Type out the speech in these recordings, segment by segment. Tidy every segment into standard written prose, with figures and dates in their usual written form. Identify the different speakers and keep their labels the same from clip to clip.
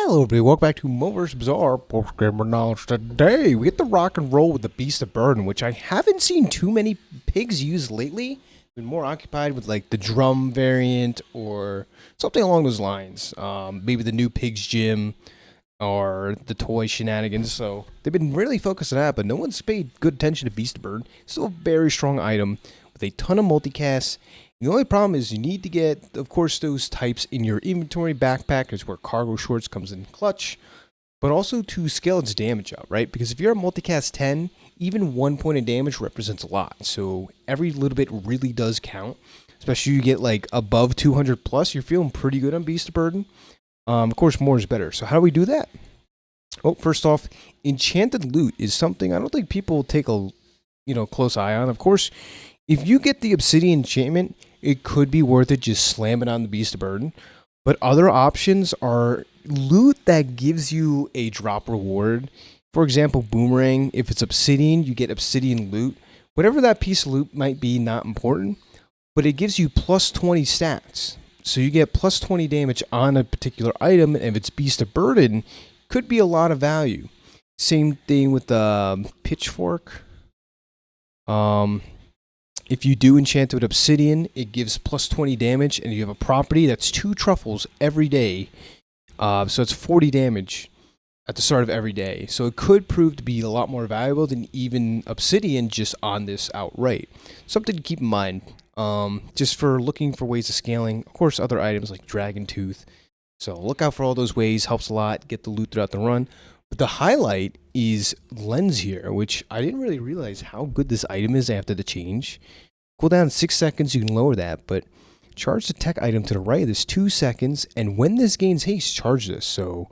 Speaker 1: Hello everybody, welcome back to MoMoVs The Bazaar post-gamer knowledge. Today, we get the rock and roll with the Beast of Burden, which I haven't seen too many pigs use lately. Been more occupied with like the drum variant or something along those lines. Maybe the new Pigs Gym or the toy shenanigans. So they've been really focused on that, but no one's paid good attention to Beast of Burden. Still a very strong item with a ton of multicast. The only problem is you need to get, of course, those types in your inventory. Backpack is where cargo shorts comes in clutch, but also to scale its damage up, right? Because if you're a multicast 10, even 1 point of damage represents a lot. So every little bit really does count, especially you get like above 200 plus, you're feeling pretty good on Beast of Burden. Of course, more is better. So how do we do that? Oh, first off, enchanted loot is something I don't think people take a close eye on. Of course, if you get the obsidian enchantment, it could be worth it just slamming on the Beast of Burden. But other options are loot that gives you a drop reward. For example, boomerang. If it's obsidian, you get obsidian loot. Whatever that piece of loot might be, not important. But it gives you plus 20 stats. So you get plus 20 damage on a particular item. And if it's Beast of Burden, could be a lot of value. Same thing with the pitchfork. If you do enchant it with obsidian, it gives plus 20 damage, and you have a property that's 2 truffles every day. So it's 40 damage at the start of every day. So it could prove to be a lot more valuable than even obsidian just on this outright. Something to keep in mind, just for looking for ways of scaling. Of course, other items like dragon tooth. So look out for all those ways. Helps a lot. Get the loot throughout the run. But the highlight is lens here, which I didn't really realize how good this item is after the change. Cooldown 6 seconds, you can lower that, but charge the tech item to the right of this 2 seconds, and when this gains haste, charge this. So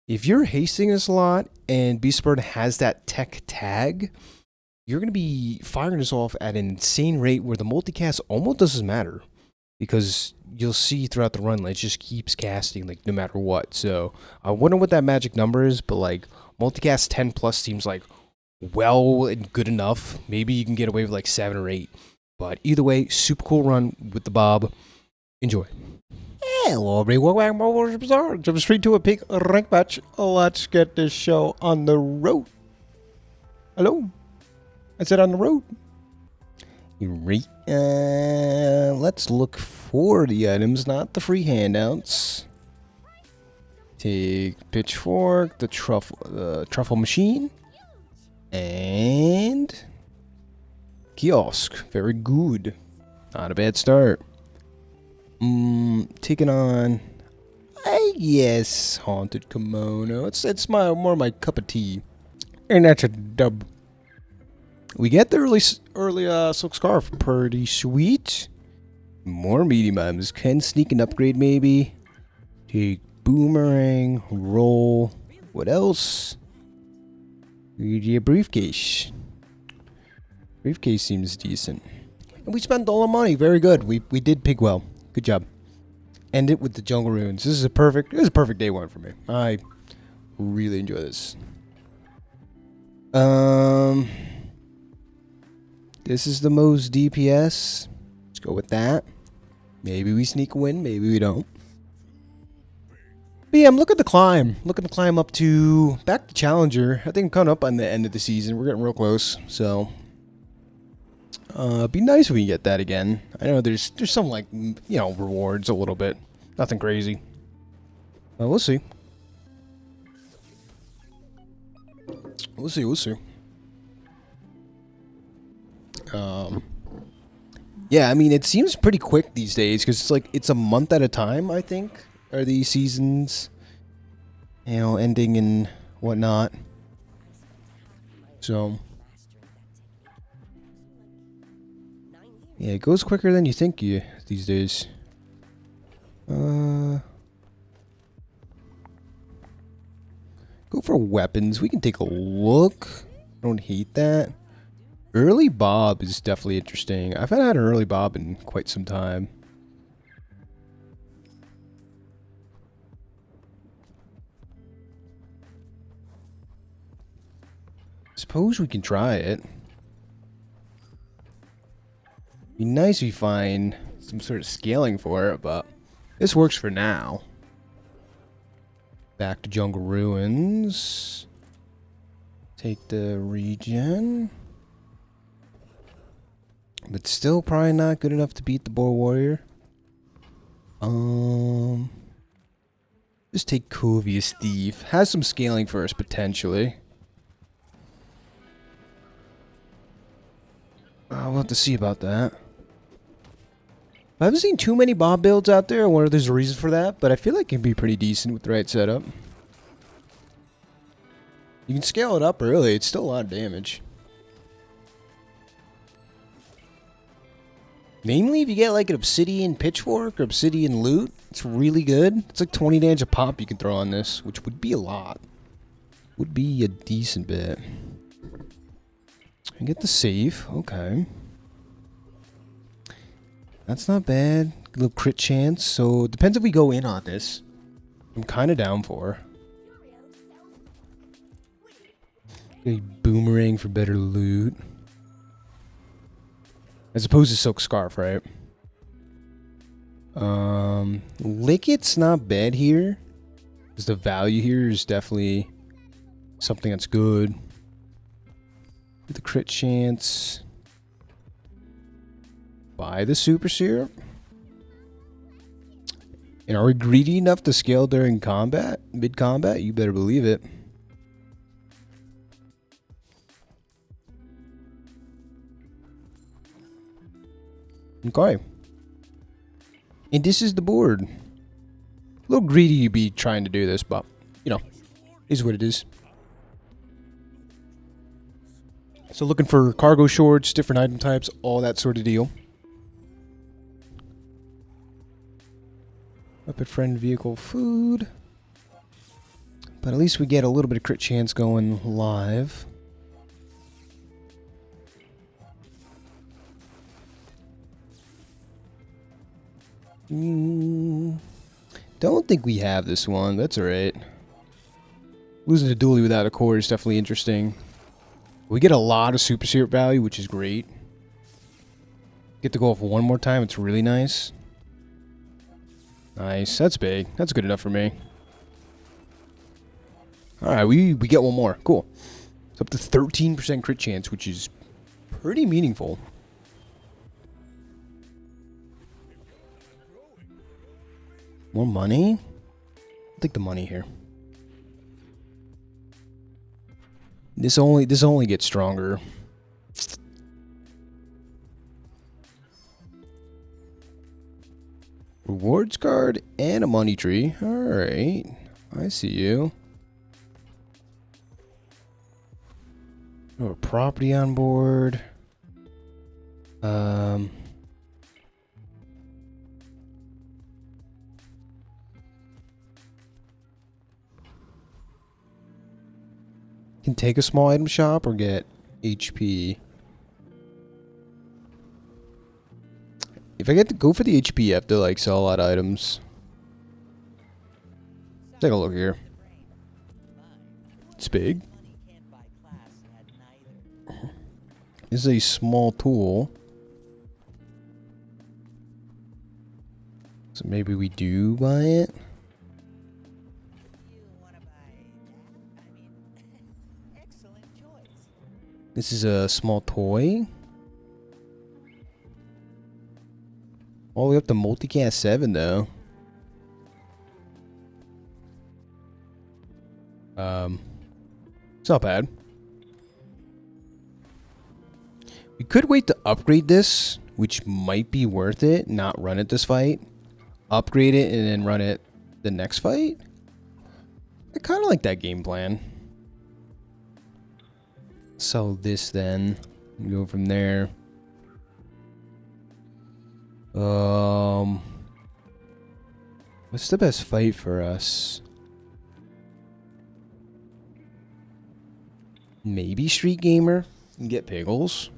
Speaker 1: if you're hasting this a lot and Beast of Burden has that tech tag, you're going to be firing this off at an insane rate where the multicast almost doesn't matter, because you'll see throughout the run, like, it just keeps casting like no matter what. So I wonder what that magic number is, but like multicast 10 plus seems like well and good enough. Maybe you can get away with like 7 or 8. But either way, super cool run with the Bob. Enjoy. Hello, everybody. Welcome back to MoMoVs The Bazaar. Jump straight to a big rank match. Let's get this show on the road. Hello? I said on the road. Right. Let's look for the items, not the free handouts. Take pitchfork, the truffle machine, and kiosk. Very good. Not a bad start. Taking on, I guess, haunted kimono. It's more my cup of tea, and that's a dub. We get the early silk scarf. Pretty sweet. More medium items. Can sneak an upgrade maybe. Take boomerang. Roll. What else? We get a briefcase. Briefcase seems decent. And we spent all our money. Very good. We did pig well. Good job. End it with the jungle ruins. This is a perfect day one for me. I really enjoy this. This is the most DPS. Let's go with that. Maybe we sneak a win. Maybe we don't. But yeah, I'm looking to climb. Looking to climb up to back to Challenger. I think I'm coming up on the end of the season. We're getting real close. So it'd be nice if we can get that again. I know there's some like rewards a little bit. Nothing crazy. Well, we'll see. We'll see. Yeah, I mean, it seems pretty quick these days because it's a month at a time, I think, are these seasons, ending and whatnot. So yeah, it goes quicker than you think these days. Go for weapons. We can take a look. I don't hate that. Early Bob is definitely interesting. I've had an early Bob in quite some time. Suppose we can try it. Be nice if we find some sort of scaling for it, but this works for now. Back to Jungle Ruins. Take the regen. But still probably not good enough to beat the Boar Warrior. Just take Covius Thief. Has some scaling for us potentially. We'll have to see about that. I haven't seen too many Bob builds out there. I wonder if there's a reason for that, but I feel like it can be pretty decent with the right setup. You can scale it up early. It's still a lot of damage. Namely, if you get like an Obsidian Pitchfork or Obsidian Loot, it's really good. It's like 20 damage a pop you can throw on this, which would be a lot. Would be a decent bit. And get the save. Okay. That's not bad. A little crit chance. So, it depends if we go in on this. I'm kind of down for. A boomerang for better loot. As opposed to Silk Scarf, right? Licket's not bad here. Because the value here is definitely something that's good. With the crit chance. Buy the Super Syrup. And are we greedy enough to scale during combat? Mid-combat? You better believe it. Okay. And this is the board. A little greedy to be trying to do this, but, you know, is what it is. So looking for cargo shorts, different item types, all that sort of deal. Weapon friend, vehicle, food. But at least we get a little bit of crit chance going live. Don't think we have this one. That's alright. Losing to dually without a core is definitely interesting. We get a lot of super syrup value, which is great. Get to go off one more time. It's really nice. Nice. That's big. That's good enough for me. Alright, we get one more. Cool. It's up to 13% crit chance, which is pretty meaningful. More money? I'll take the money here. This only gets stronger. Rewards card and a money tree. Alright. I see you. Oh, property on board. Can take a small item shop or get HP. If I get to go for the HP, I have to like sell a lot of items. Take a look here. It's big. This is a small tool. So maybe we do buy it. This is a small toy. All the way up to multicast 7 though. It's not bad. We could wait to upgrade this, which might be worth it. Not run it this fight. Upgrade it and then run it the next fight. I kind of like that game plan. Sell this then. And go from there. What's the best fight for us? Maybe Street Gamer and get Piggles.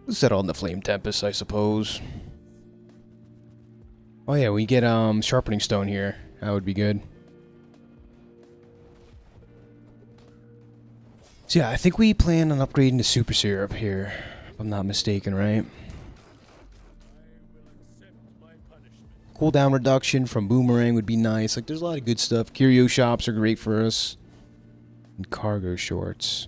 Speaker 1: Let's settle on the Flame Tempest, I suppose. Oh yeah, we get Sharpening Stone here. That would be good. So yeah, I think we plan on upgrading to Super Syrup here, if I'm not mistaken, right? Cooldown reduction from Boomerang would be nice. Like, there's a lot of good stuff. Curio shops are great for us. And cargo shorts.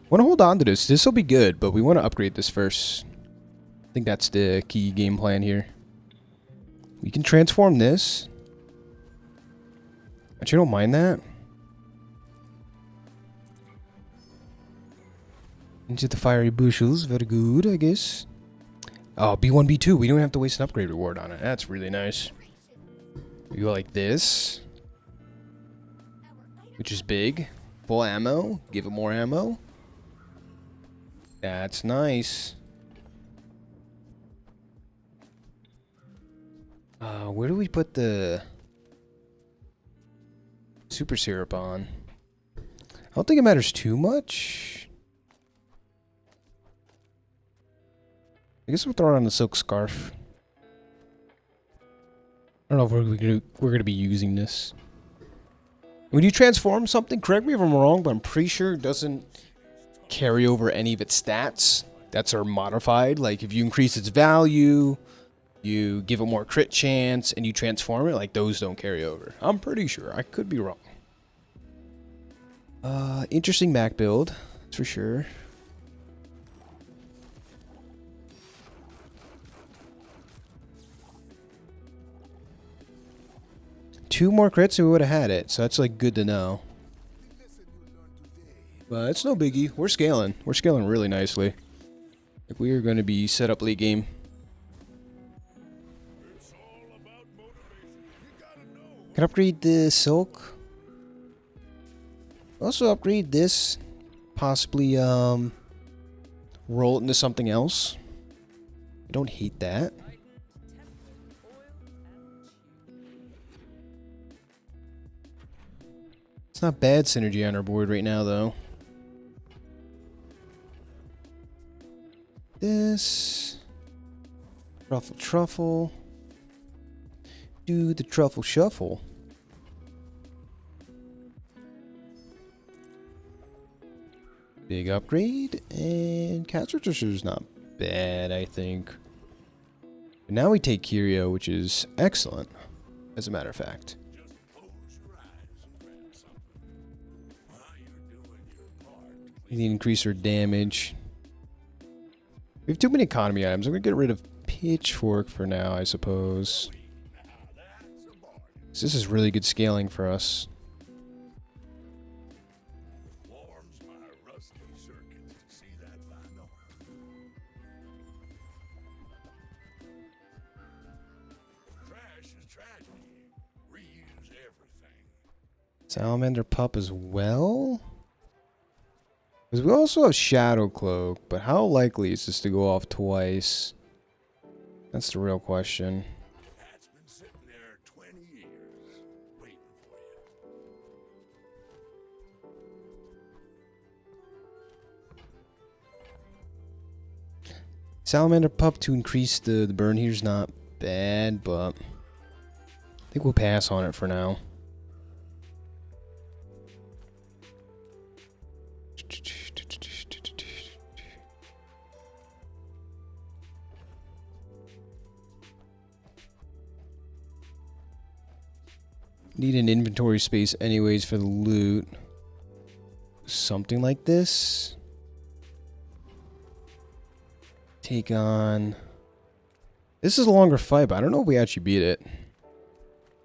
Speaker 1: Want to hold on to this. This will be good, but we want to upgrade this first. I think that's the key game plan here. We can transform this. But you don't mind that. Into the fiery bushels. Very good, I guess. Oh, B1, B2. We don't have to waste an upgrade reward on it. That's really nice. We go like this. Which is big. Full ammo. Give it more ammo. That's nice. Where do we put the super syrup on? I don't think it matters too much. I guess we'll throw it on the silk scarf. I don't know if we're gonna be using this. When you transform something, correct me if I'm wrong, but I'm pretty sure it doesn't carry over any of its stats that are modified. Like if you increase its value, you give it more crit chance, and you transform it, like those don't carry over. I'm pretty sure. I could be wrong. Interesting Mac build, that's for sure. Two more crits and we would have had it, so that's like good to know. But it's no biggie. We're scaling. We're scaling really nicely. Like we are going to be set up late game. Can upgrade the silk. Also upgrade this. Possibly roll it into something else. I don't hate that. It's not bad synergy on our board right now though. This truffle. Do the truffle shuffle. Big upgrade, and Cat's Register is not bad, I think. But now we take Curio, which is excellent, as a matter of fact. We need to increase our damage. We have too many economy items. I'm going to get rid of Pitchfork for now, I suppose. This is really good scaling for us. Salamander Pup as well. Because we also have Shadow Cloak, but how likely is this to go off twice? That's the real question.
Speaker 2: That's been sitting there 20 years, waiting for
Speaker 1: you. Salamander Pup to increase the burn here is not bad, but I think we'll pass on it for now. Need an inventory space anyways for the loot. Something like this. Take on... This is a longer fight, but I don't know if we actually beat it.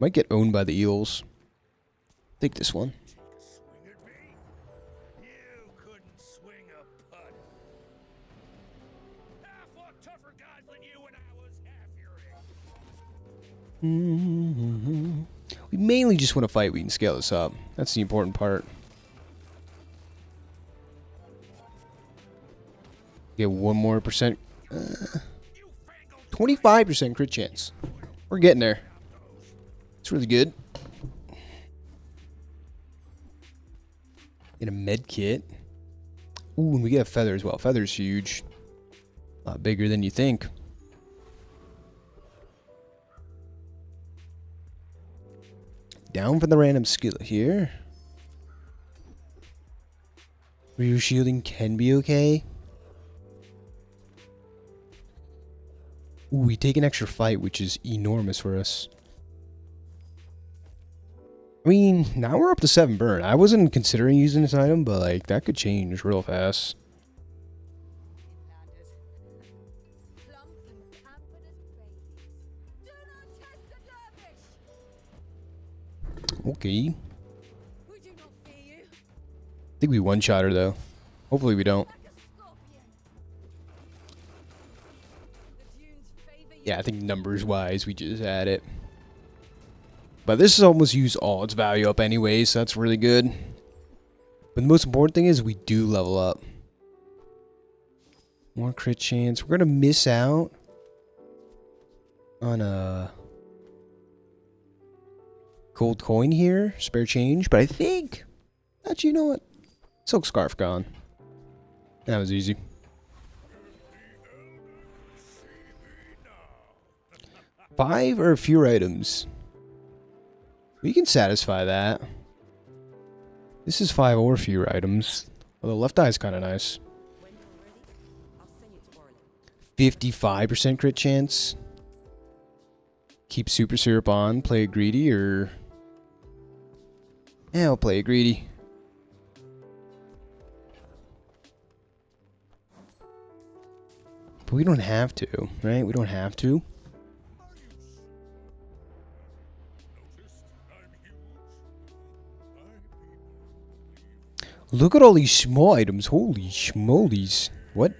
Speaker 1: Might get owned by the eels. Take this one. We mainly just want to fight. We can scale this up. That's the important part. Get 1 more percent. 25% crit chance. We're getting there. It's really good. Get a med kit. Ooh, and we get a feather as well. Feather's huge. A lot bigger than you think. Down for the random skill here. Rear shielding can be okay. Ooh, we take an extra fight, which is enormous for us. I mean, now we're up to 7 burn. I wasn't considering using this item, but like that could change real fast. Okay. I think we one-shot her though. Hopefully we don't. Yeah, I think numbers-wise we just add it. But this has almost used all its value up anyway, so that's really good. But the most important thing is we do level up. More crit chance. We're going to miss out on a gold coin here. Spare change. But I think... Actually, you know what? Silk Scarf gone. That was easy. 5 or fewer items. We can satisfy that. This is 5 or fewer items. Although left eye is kind of nice. 55% crit chance. Keep super syrup on. Play it greedy or... Yeah, I'll play it greedy. But we don't have to, right? We don't have to. Look at all these small items. Holy schmolies. What?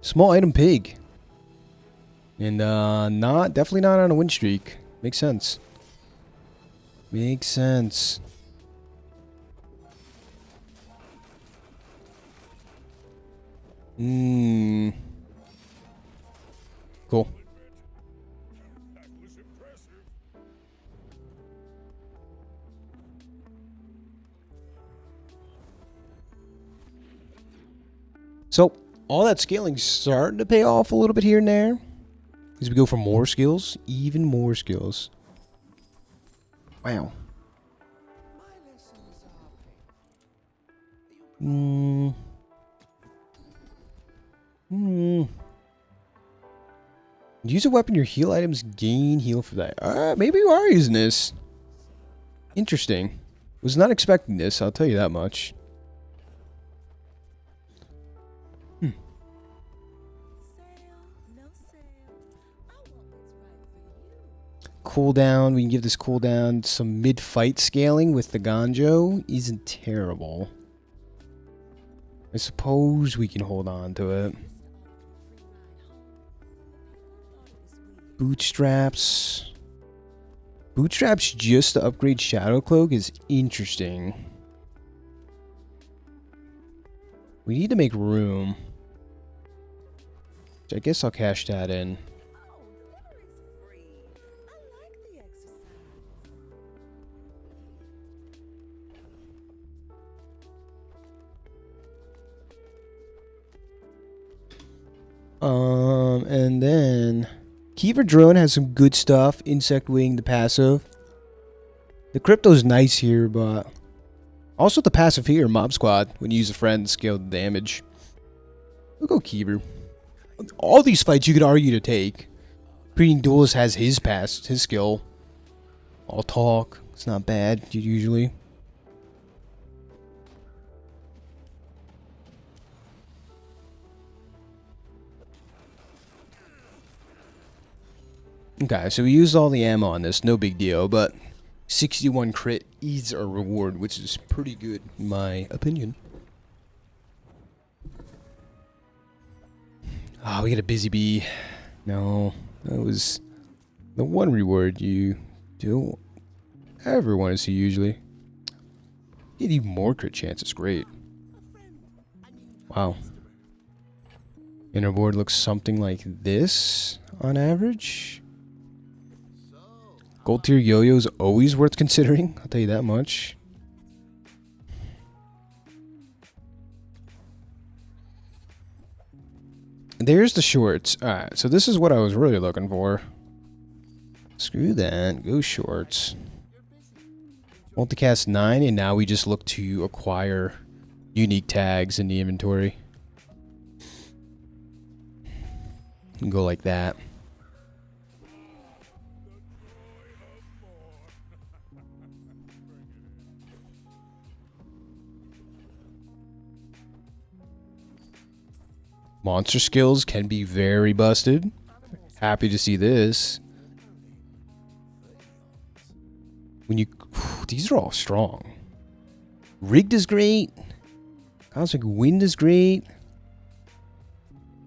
Speaker 1: Small item pig. And definitely not on a win streak. Makes sense. Makes sense. Cool. So, all that scaling's starting to pay off a little bit here and there. As we go for more skills, even more skills. Wow. Use a weapon, your heal items gain heal for that. Maybe you are using this. Interesting. Was not expecting this, I'll tell you that much. Cooldown, we can give this cooldown some mid-fight scaling with the Ganjo. Isn't terrible. I suppose we can hold on to it. Bootstraps. Bootstraps just to upgrade Shadow Cloak is interesting. We need to make room. I guess I'll cash that in. And then Keeper Drone has some good stuff. Insect Wing, the passive. The crypto's nice here, but also the passive here, Mob Squad, when you use a friend, scale the damage. We'll go Keeper. All these fights you could argue to take. Breeding Duelist has his skill. All talk. It's not bad, usually. Okay, so we used all the ammo on this, no big deal, but 61 crit is a reward, which is pretty good, in my opinion. Oh, we got a busy bee. No, that was the one reward you don't ever want to see usually. Get even more crit chance, it's great. Wow. Inner board looks something like this on average. Gold tier yo-yo is always worth considering, I'll tell you that much. There's the shorts. Alright, so this is what I was really looking for. Screw that. Go shorts. Multicast 9, and now we just look to acquire unique tags in the inventory. And go like that. Monster skills can be very busted. Happy to see this. When you, these are all strong. Rigged is great. Cosmic Wind is great.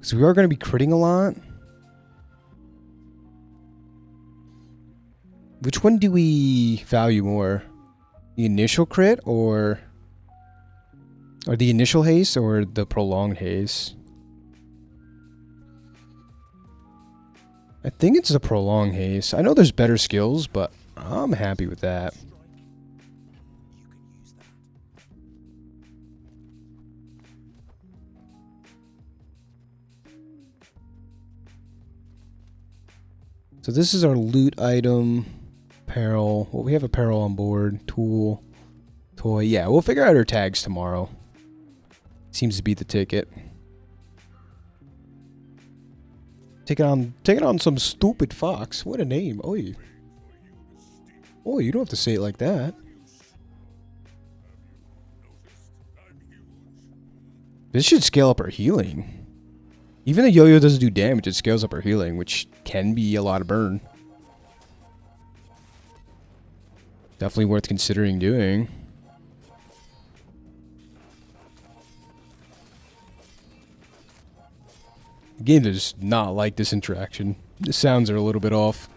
Speaker 1: So we are going to be critting a lot. Which one do we value more? The initial crit or the initial haste or the prolonged haste? I think it's the prolonged haste. I know there's better skills, but I'm happy with that. So this is our loot item, apparel. Well, we have apparel on board, tool, toy. Yeah, we'll figure out our tags tomorrow. Seems to be the ticket. Taking on some stupid fox. What a name. Oi. Oh, you don't have to say it like that. This should scale up our healing. Even the yo-yo doesn't do damage, it scales up our healing, which can be a lot of burn. Definitely worth considering doing. The game does not like this interaction. The sounds are a little bit off.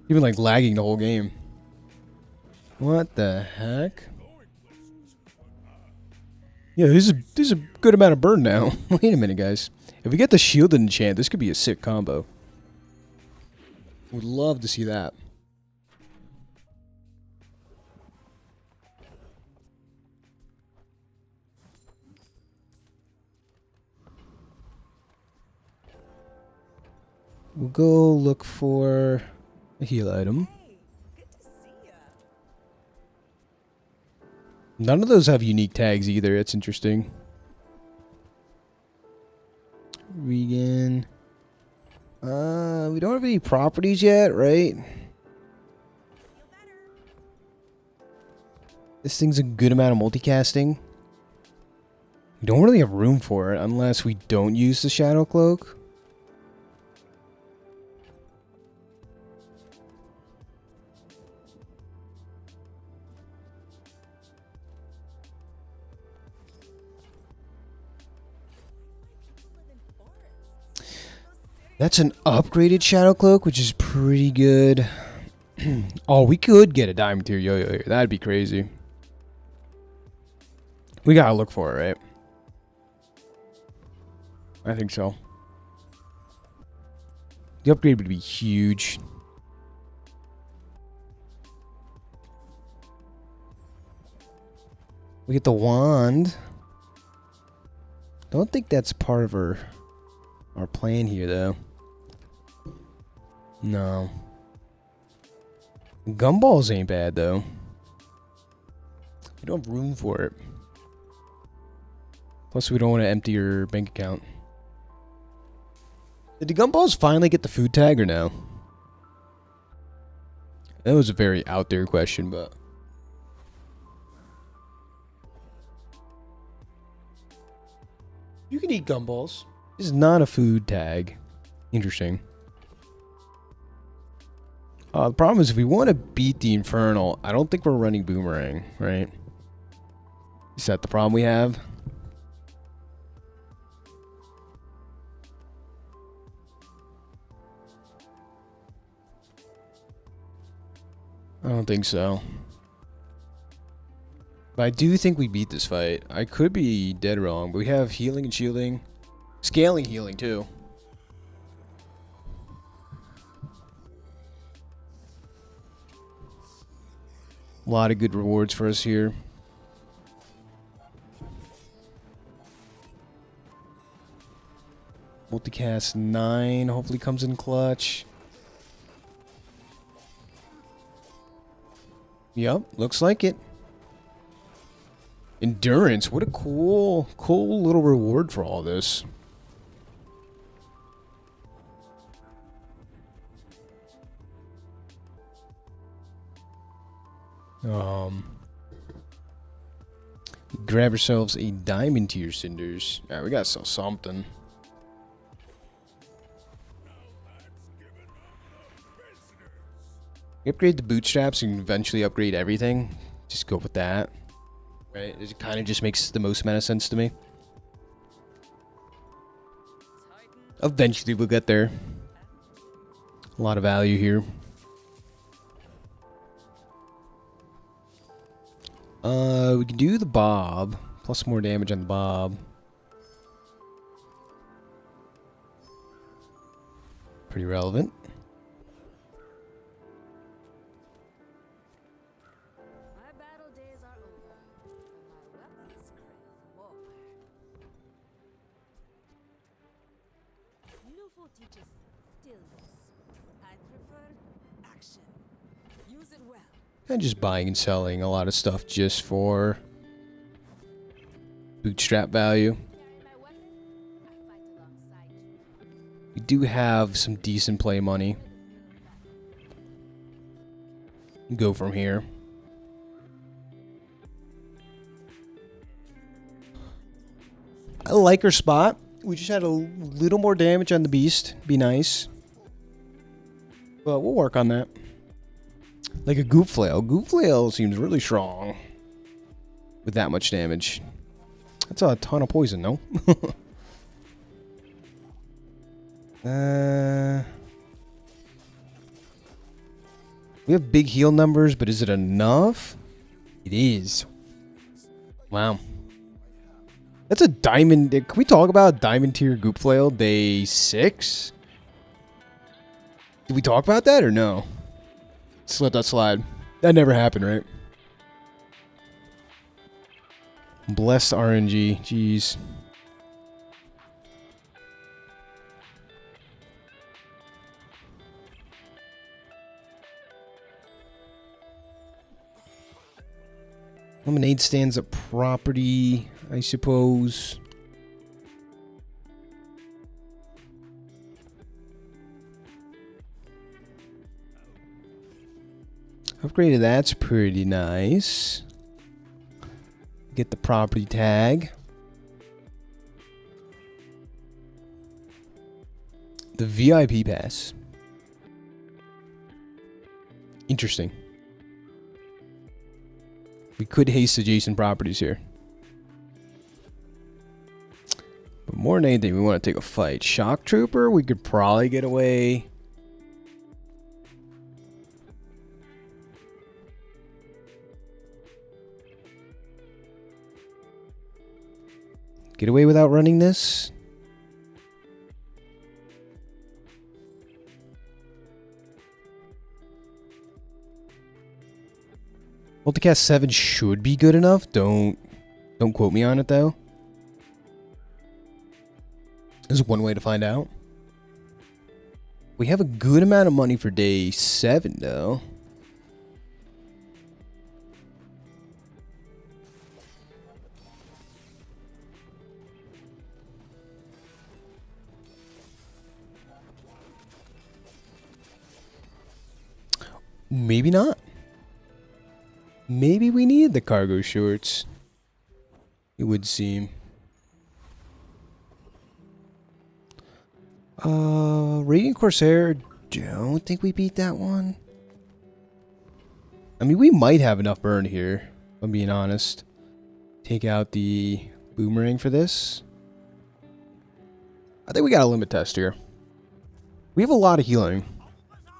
Speaker 1: Even like lagging the whole game. What the heck? Yeah, this is a good amount of burn now. Wait a minute, guys. If we get the shielded enchant, this could be a sick combo. Would love to see that. We'll go look for a heal item. None of those have unique tags either. It's interesting. Regan. We don't have any properties yet, right? This thing's a good amount of multicasting. We don't really have room for it unless we don't use the Shadow Cloak. That's an upgraded Shadow Cloak, which is pretty good. Oh, we could get a Diamond Tier Yo-Yo here. That'd be crazy. We gotta look for it, right? I think so. The upgrade would be huge. We get the wand. Don't think that's part of our plan here, though. No. Gumballs ain't bad, though. We don't have room for it. Plus, we don't want to empty your bank account. Did the gumballs finally get the food tag or no? That was a very out there question, but... You can eat gumballs. This is not a food tag. Interesting. The problem is if we want to beat the Infernal, I don't think we're running Boomerang, right? Is that the problem we have? I don't think so. But I do think we beat this fight. I could be dead wrong, but we have healing and shielding. Scaling healing, too. A lot of good rewards for us here. Multicast 9 hopefully comes in clutch. Yep, looks like it. Endurance, what a cool little reward for all this. Grab ourselves a diamond tier cinders. Alright, we gotta sell something. Upgrade the bootstraps and eventually upgrade everything. Just go with that. Right? It kind of just makes the most amount of sense to me. Eventually we'll get there. A lot of value here. We can do the bob. Plus more damage on the bob. Pretty relevant.
Speaker 3: My battle days are over, but my weapons crave more. Lufo teaches stillness. I prefer action. Use it well.
Speaker 1: And just buying and selling a lot of stuff just for bootstrap value.
Speaker 3: Carry my weapon. I fight alongside you.
Speaker 1: We do have some decent play money. Go from here. I like our spot. We just had a little more damage on the beast. Be nice. But we'll work on that. Like a goop flail. Goop flail seems really strong. With that much damage. That's a ton of poison, no? We have big heal numbers, but is it enough? It is. Wow. That's a diamond. Can we talk about diamond tier goop flail day 6? Did we talk about that or no? Just let that slide. That never happened, right? Blessed RNG. Jeez. Lemonade stands at property, I suppose. Upgraded, that's pretty nice. Get the property tag. The VIP pass. Interesting. We could haste adjacent properties here. But more than anything, we want to take a fight. Shock Trooper, we could probably get away. Get away without running this? Multicast 7 should be good enough. Don't quote me on it though. There's one way to find out. We have a good amount of money for day 7 though. Maybe not. Maybe we need the cargo shorts. It would seem. Radiant Corsair, don't think we beat that one. I mean, we might have enough burn here, if I'm being honest. Take out the boomerang for this. I think we got a limit test here. We have a lot of healing.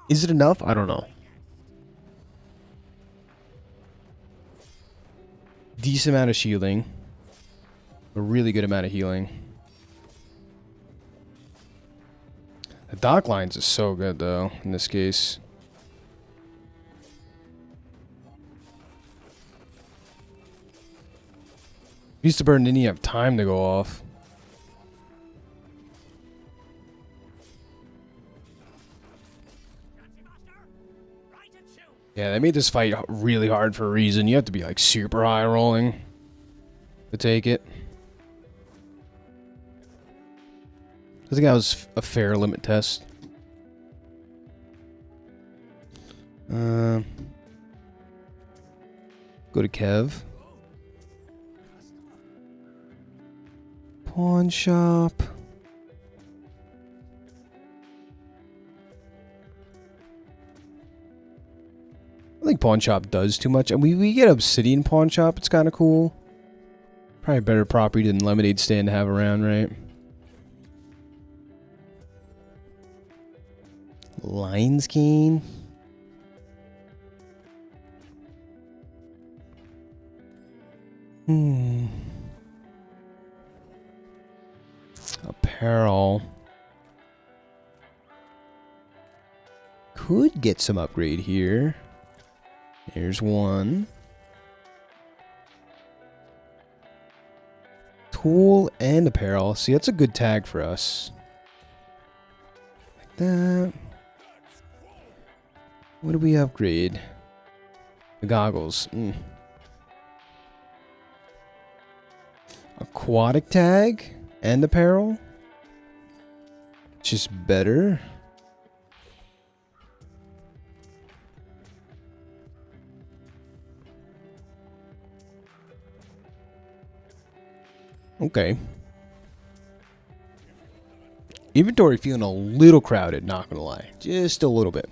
Speaker 1: Is it enough? I don't know. Decent amount of shielding. A really good amount of healing. The dock lines is so good though, in this case. Used to burn, didn't even have time to go off. Yeah, they made this fight really hard for a reason. You have to be like super high rolling to take it. I think that was a fair limit test. Go to Kev. Pawn shop. I think pawn shop does too much. And we get obsidian pawn shop. It's kind of cool. Probably a better property than lemonade stand to have around, right? Lion's cane. Apparel. Could get some upgrade here. Here's one. Tool and apparel. See, that's a good tag for us. Like that. What do we upgrade? The goggles. Aquatic tag and apparel. Just better. Okay. Inventory feeling a little crowded, not gonna lie. Just a little bit.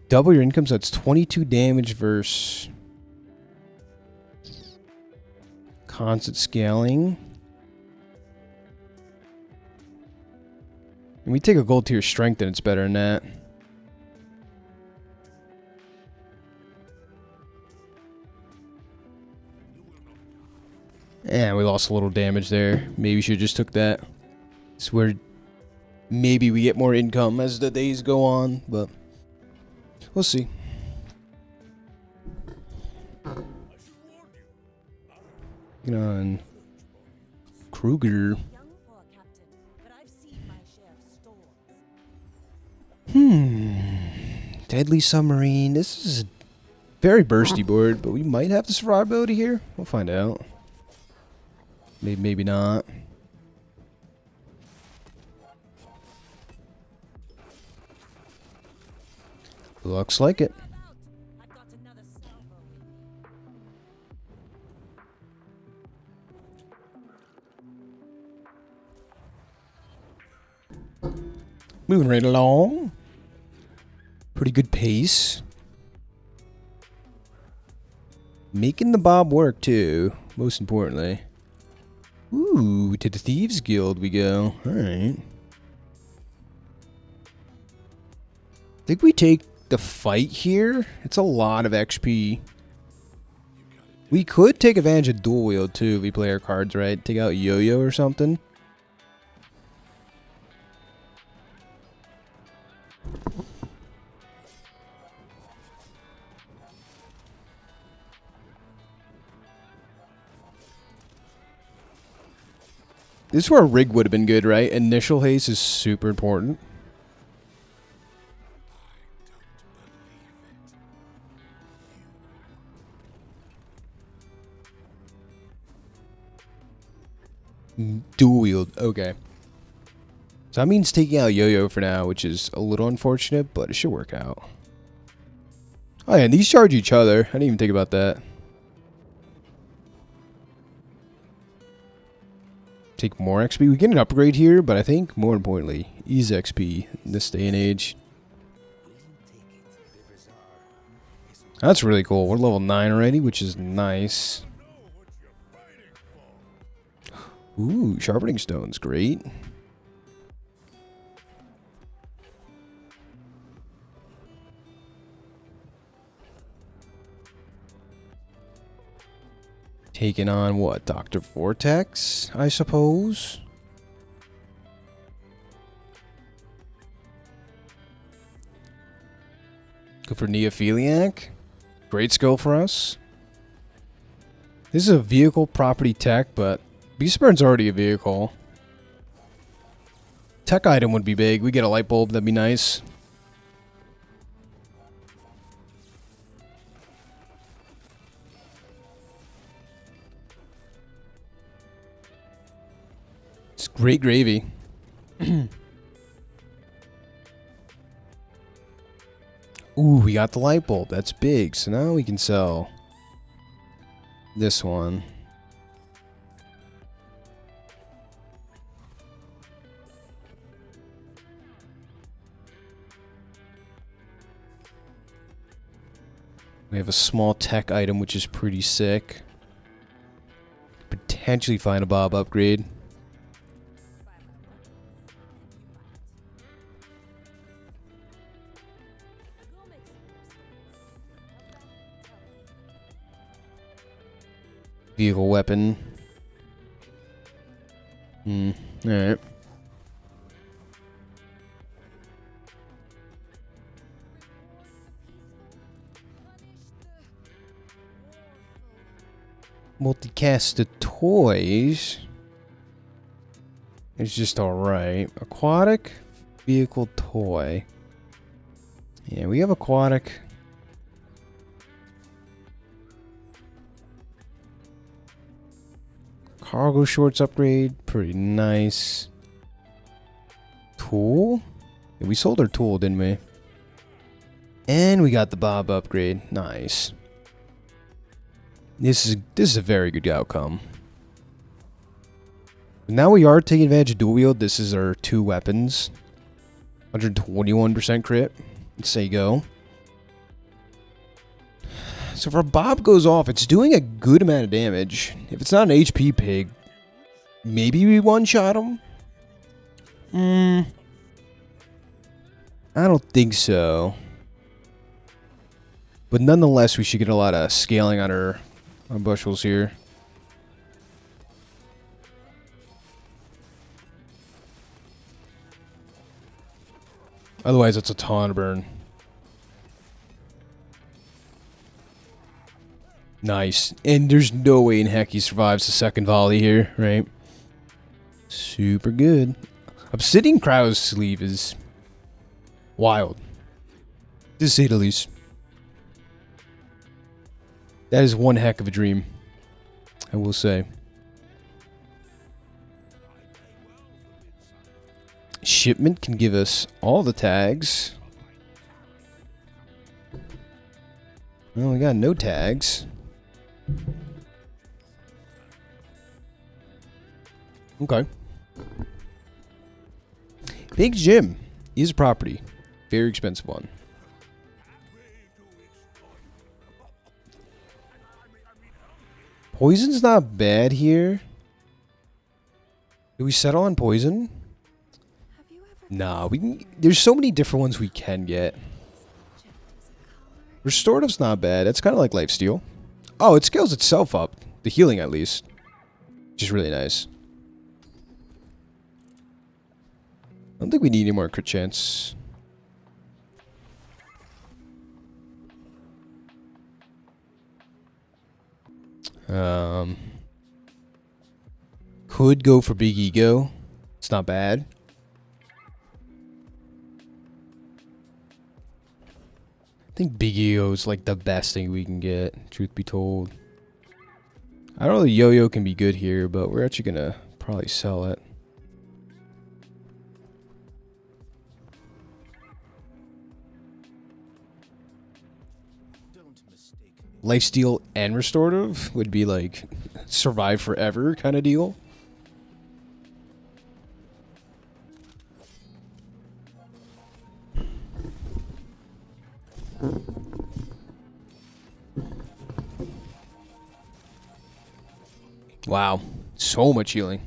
Speaker 1: Double your income, so that's 22 damage versus constant scaling. And we take a gold tier strength and it's better than that. And we lost a little damage there. Maybe we should have just took that. It's where maybe we get more income as the days go on, but we'll see. You know, and Kruger.
Speaker 3: Young for a captain, but I've seen my share of storms.
Speaker 1: Deadly submarine. This is a very bursty board, but we might have the survivability here. We'll find out. Maybe not. Looks like it.
Speaker 3: I got another salvo.
Speaker 1: Moving right along. Pretty good pace. Making the bob work too, most importantly. Ooh, to the Thieves Guild we go. Alright. Think we take the fight here? It's a lot of XP. We could take advantage of dual wield too if we play our cards right. Take out Yo-Yo or something. This is where a rig would have been good, right? Initial haste is super important. Dual wield, okay. So that means taking out Yo-Yo for now, which is a little unfortunate, but it should work out. Oh yeah, and these charge each other. I didn't even think about that. Take more XP. We get an upgrade here, but I think more importantly, ease XP in this day and age. That's really cool. We're level 9 already, which is nice. Ooh, sharpening stone's great. Taking on what? Dr. Vortex, I suppose? Go for Neophiliac. Great skill for us. This is a vehicle property tech, but Beast Burn's already a vehicle. Tech item would be big. We get a light bulb, that'd be nice. Great gravy. Ooh, we got the light bulb. That's big. So now we can sell this one. We have a small tech item, which is pretty sick. Potentially find a Bob upgrade. Vehicle weapon. Alright. Multicast the toys. It's just alright. Aquatic vehicle toy. Yeah, we have aquatic. Cargo shorts upgrade. Pretty nice. Tool? Yeah, we sold our tool, didn't we? And we got the Bob upgrade. Nice. This is a very good outcome. Now we are taking advantage of dual wield. This is our 2 weapons. 121% crit. Let's say go. So if our Bob goes off, it's doing a good amount of damage. If it's not an HP pig, maybe we one-shot him? I don't think so. But nonetheless, we should get a lot of scaling on our bushels here. Otherwise, it's a ton of burn. Nice. And there's no way in heck he survives the second volley here, right? Super good. Obsidian Crow's sleeve is wild, to say the least. That is one heck of a dream, I will say. Shipment can give us all the tags. Well, we got no tags. Okay. Big Gym is a property. Very expensive one. Poison's not bad here. Do we settle on poison? Nah, we can. There's so many different ones we can get. Restorative's not bad. It's kind of like lifesteal. Oh, it scales itself up. The healing, at least. Which is really nice. I don't think we need any more crit chance. Could go for Big Ego. It's not bad. I think Big Ego is like the best thing we can get, truth be told. I don't know, the yo-yo can be good here, but we're actually gonna probably sell it. Lifesteal and restorative would be like survive forever kind of deal. Wow, so much healing.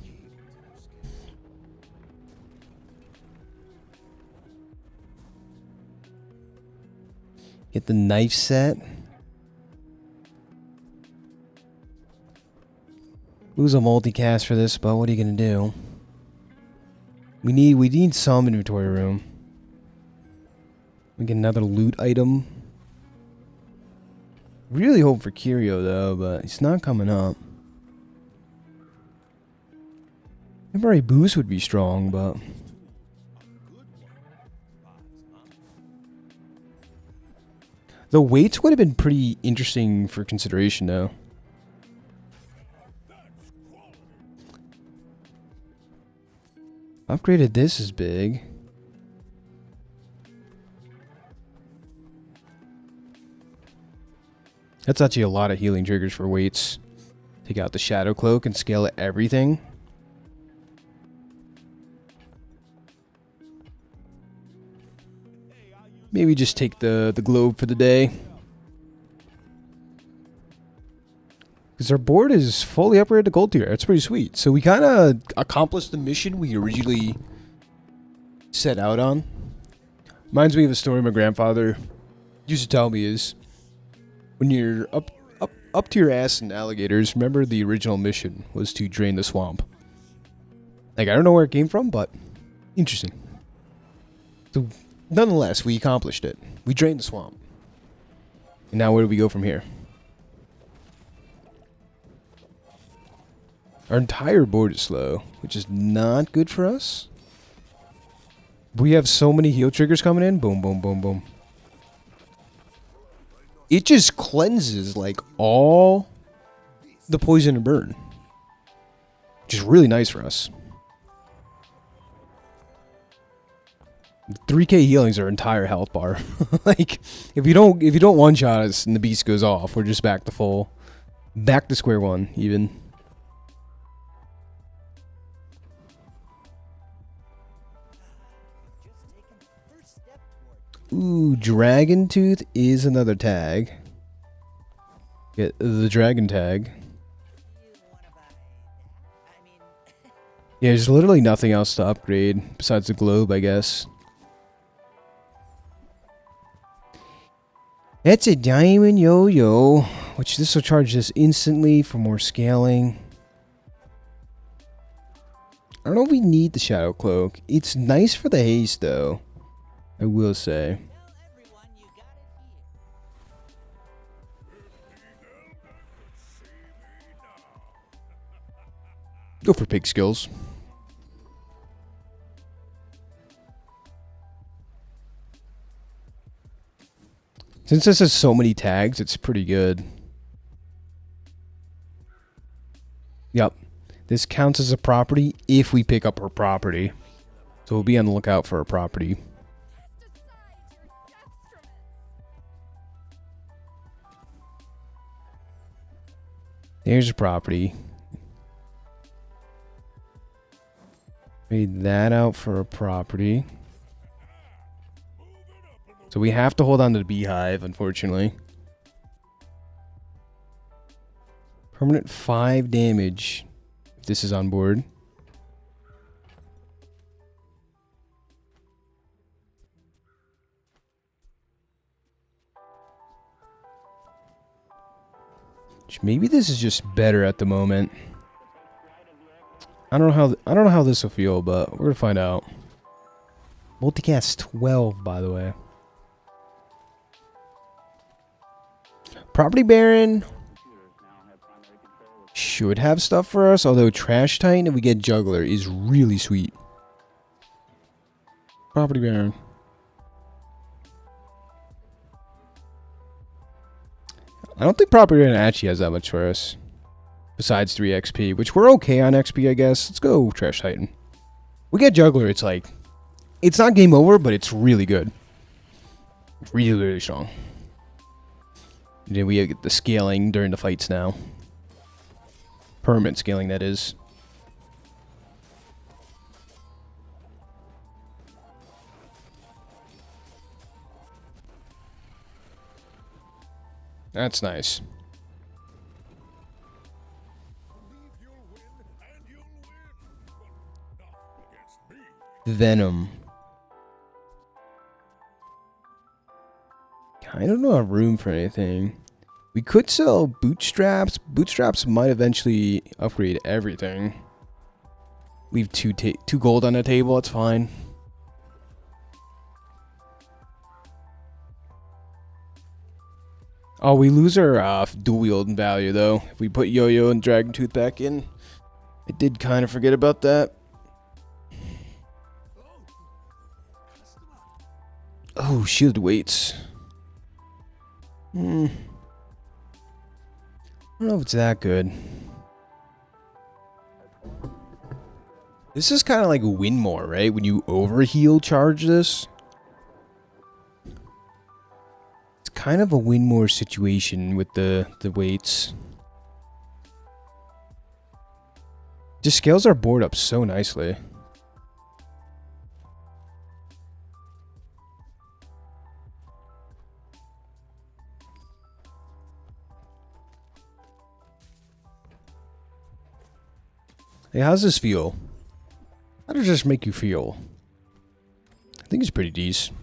Speaker 1: Get the knife set. Lose a multicast for this, but what are you gonna do? We need some inventory room. We get another loot item. Really hope for Curio though, but he's not coming up. Temporary boost would be strong, but the weights would have been pretty interesting for consideration though. Upgraded this is big. That's actually a lot of healing triggers for weights. Take out the Shadow Cloak and scale everything. Maybe just take the globe for the day. Because our board is fully upgraded to gold tier. That's pretty sweet. So we kind of accomplished the mission we originally set out on. Reminds me of a story my grandfather used to tell me is when you're up to your ass in alligators, remember the original mission was to drain the swamp. Like, I don't know where it came from, but interesting. So, nonetheless, we accomplished it. We drained the swamp. And now where do we go from here? Our entire board is slow, which is not good for us. We have so many heal triggers coming in. Boom, boom, boom, boom. It just cleanses, like, all the poison and burn. Which is really nice for us. 3k healing's our entire health bar. Like, if you don't one-shot us and the beast goes off, we're just back to full. Back to square one, even. Ooh, Dragon Tooth is another tag. Get the Dragon tag. Yeah, there's literally nothing else to upgrade besides the globe, I guess. That's a diamond yo-yo, which this will charge us instantly for more scaling. I don't know if we need the Shadow Cloak. It's nice for the haste, though. I will say. Go for pig skills. Since this has so many tags, it's pretty good. Yep. This counts as a property if we pick up her property. So we'll be on the lookout for a property. There's a property. Read that out for a property. So we have to hold on to the beehive, unfortunately. Permanent 5 damage. If this is on board. Maybe this is just better at the moment. I don't know how this will feel, but we're gonna find out. Multicast 12, by the way. Property Baron should have stuff for us, although Trash Titan and we get Juggler is really sweet. Property Baron. I don't think Property Baron actually has that much for us. Besides 3 XP, which we're okay on XP, I guess. Let's go Trash Titan. We get Juggler, it's like... It's not game over, but it's really good. It's really, really strong. And then we get the scaling during the fights now. Permanent scaling, that is. That's nice. Venom. I don't know, have room for anything. We could sell bootstraps. Bootstraps might eventually upgrade everything. Leave two gold on the table. It's fine. Oh, we lose our dual wield value though. If we put Yo-Yo and Dragon Tooth back in, I did kind of forget about that. Oh, shield weights. I don't know if it's that good. This is kind of like win more, right? When you overheal charge this. It's kind of a win more situation with the weights. Just scales our board up so nicely. Hey, how's this feel? How does this make you feel? I think it's pretty decent.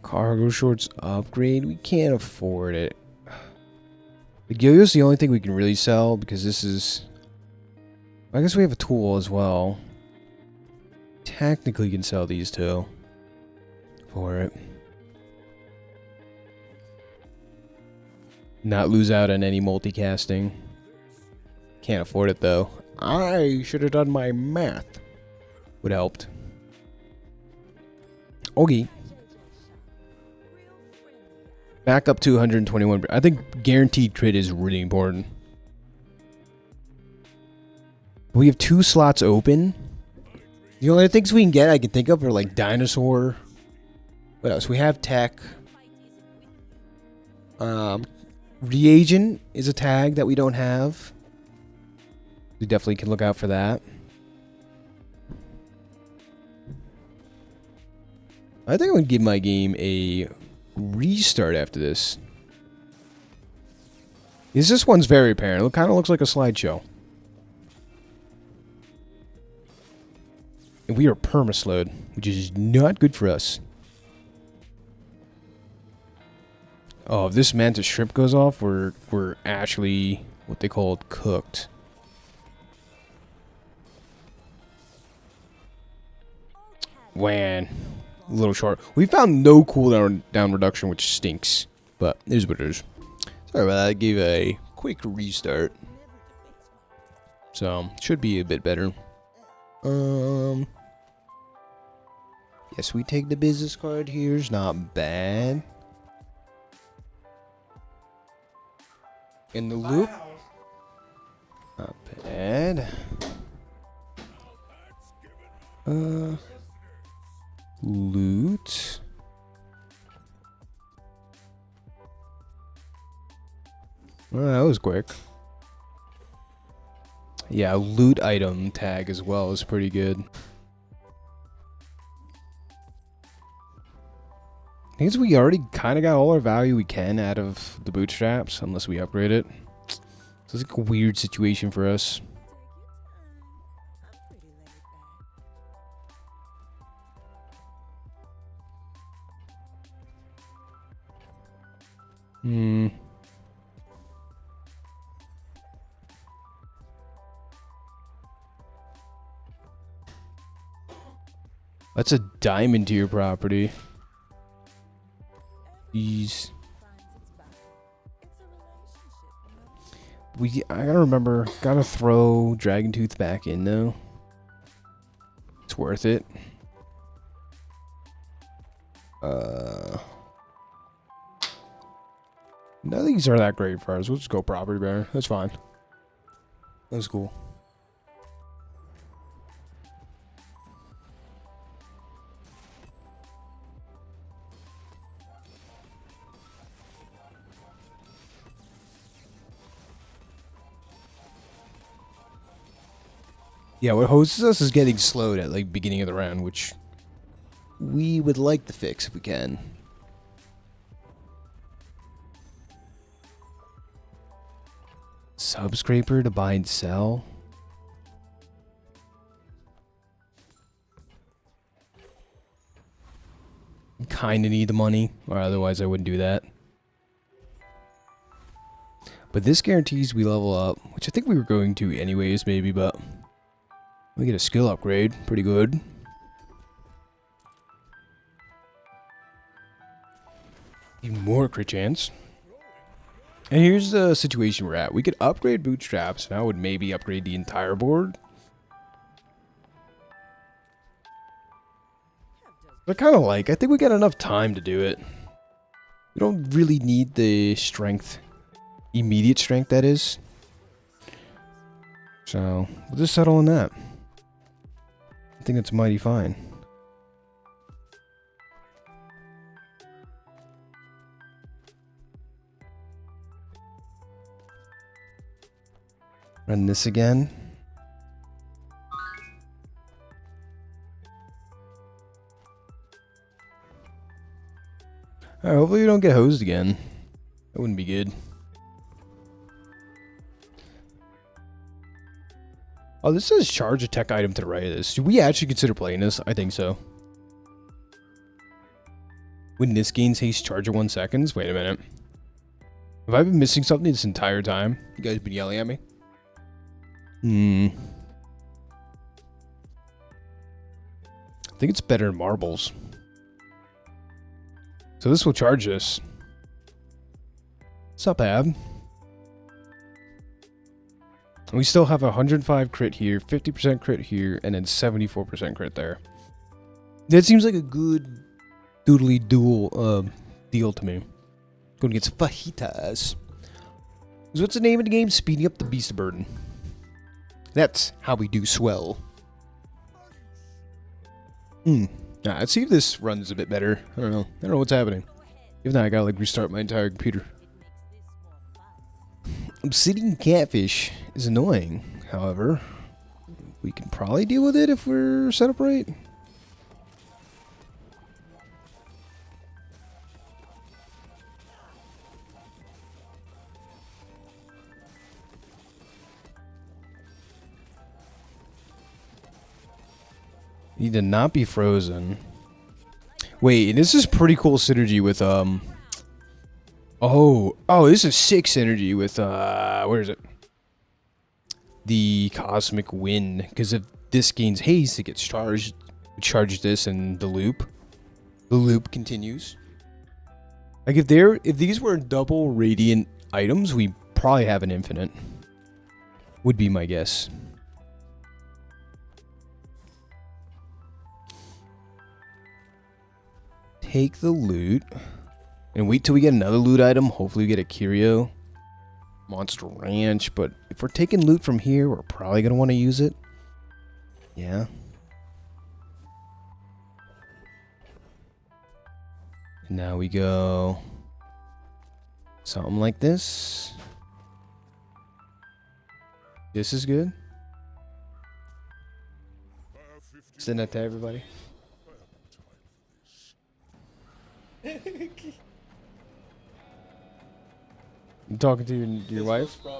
Speaker 1: Cargo shorts upgrade. We can't afford it. The yo-yo's the only thing we can really sell because this is... I guess we have a tool as well. Technically can sell these two for it. Not lose out on any multicasting. Can't afford it though. I should have done my math. Would have helped. Okay. Back up to 121. I think guaranteed crit is really important. We have 2 slots open. The only things we can get I can think of are like dinosaur. What else? We have tech. Reagent is a tag that we don't have. We definitely can look out for that. I think I'm gonna give my game a restart after this. This one's very apparent. It kind of looks like a slideshow. And we are permaslowed, which is not good for us. Oh, if this mantis shrimp goes off, we're actually what they call cooked. Wan. A little short. We found no cooldown reduction, which stinks. But it is what it is. Sorry about that. I gave a quick restart. So, should be a bit better. Yes, we take the business card here. It's not bad. In the loop. Not bad. Loot. Well, that was quick. Yeah, loot item tag as well is pretty good. I think we already kind of got all our value we can out of the bootstraps, unless we upgrade it. So it's like a weird situation for us. That's a diamond tier property. Jeez. I gotta remember, gotta throw Dragon Tooth back in though. It's worth it. None of these are that great for us. We'll just go property bearer. That's fine. That's cool. Yeah, what hosts us is getting slowed at like beginning of the round, which we would like to fix if we can. Subscraper to buy and sell. Kinda need the money, or otherwise I wouldn't do that. But this guarantees we level up, which I think we were going to anyways, maybe, but we get a skill upgrade. Pretty good. Even more crit chance. And here's the situation we're at. We could upgrade bootstraps, and I would maybe upgrade the entire board. I kind of like. I think we got enough time to do it. We don't really need the strength. Immediate strength, that is. So, we'll just settle on that. I think it's mighty fine. Run this again. Alright, hopefully we don't get hosed again. That wouldn't be good. Oh, this says charge a tech item to the right of this. Should we actually consider playing this? I think so. When this gains haste charge at 1 second? Wait a minute. Have I been missing something this entire time? You guys been yelling at me? I think it's better than marbles. So this will charge this. It's not bad. We still have 105 crit here, 50% crit here, and then 74% crit there. That seems like a good doodly dual deal to me. Going against fajitas. So what's the name of the game? Speeding up the beast of burden. That's how we do swell. Let's see if this runs a bit better. I don't know. I don't know what's happening. If not, I gotta like restart my entire computer. Obsidian catfish is annoying. However, we can probably deal with it if we're set up right. Need to not be frozen. Wait, this is pretty cool synergy with Oh, this is sick synergy with where is it? The cosmic wind. Because if this gains haste, it gets charged. Charge this and the loop. The loop continues. Like if these were double radiant items, we probably have an infinite. Would be my guess. Take the loot and wait till we get another loot item. Hopefully we get a curio. Monster Ranch. But if we're taking loot from here, we're probably going to want to use it. Yeah. And now we go something like this. This is good. Send that to everybody. You talking to your wife? You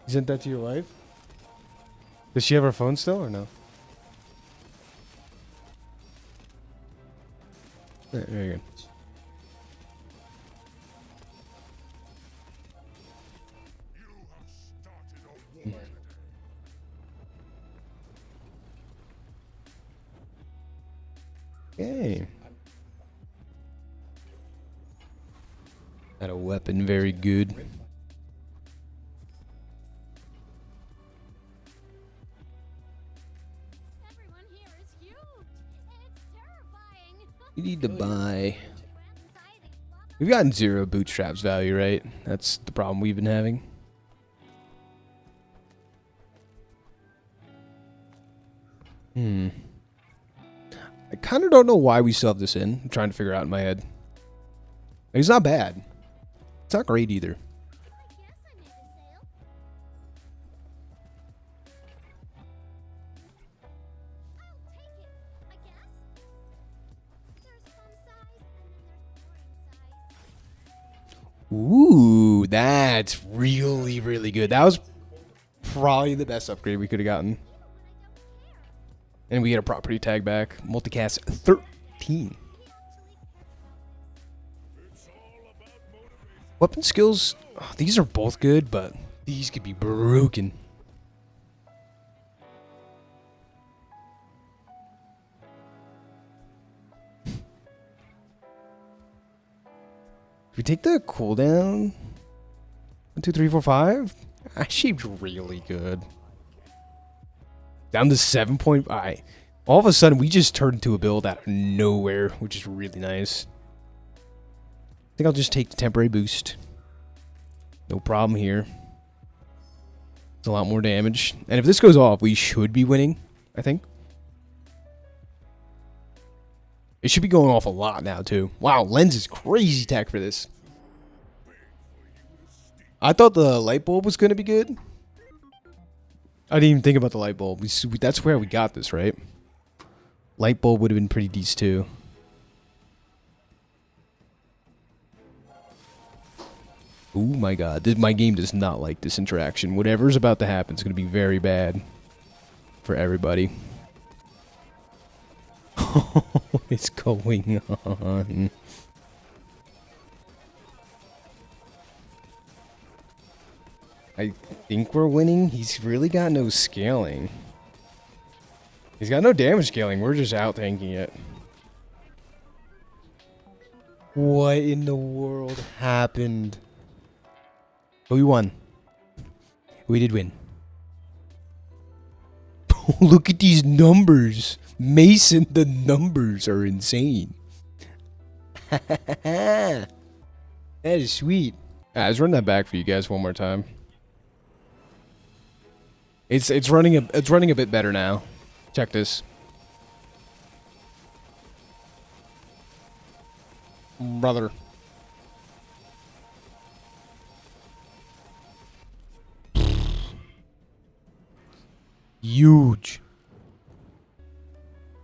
Speaker 1: sent that to your wife? Does she have her phone still or no? There you go. Okay. Got a weapon, very good.
Speaker 3: Everyone here is huge. It's terrifying.
Speaker 1: You need to buy. We've gotten 0 bootstraps value, right? That's the problem we've been having. I kind of don't know why we still have this in. I'm trying to figure out in my head. It's not bad. It's not great either.
Speaker 3: I guess I made a sale. I'll take it, I guess. There's fun size and then there's boring size.
Speaker 1: Ooh, that's really, really good. That was probably the best upgrade we could have gotten. And we get a property tag back. Multicast 13. Weapon skills, oh, these are both good, but these could be broken. If we take the cooldown, 1, 2, 3, 4, 5, actually really good. Down to 7 point. All of a sudden, we just turned into a build out of nowhere, which is really nice. I think I'll just take the temporary boost. No problem here. It's a lot more damage. And if this goes off, we should be winning, I think. It should be going off a lot now, too. Wow, lens is crazy tech for this. I thought the light bulb was going to be good. I didn't even think about the light bulb. That's where we got this, right? Light bulb would have been pretty decent, too. Oh my god. My game does not like this interaction. Whatever's about to happen is going to be very bad for everybody. What is going on? I think we're winning. He's really got no scaling. He's got no damage scaling. We're just out tanking it. What in the world happened? But we won. We did win. Look at these numbers. Mason, the numbers are insane. That is sweet. Let's run that back for you guys one more time. It's running a bit better now. Check this. Brother. Huge.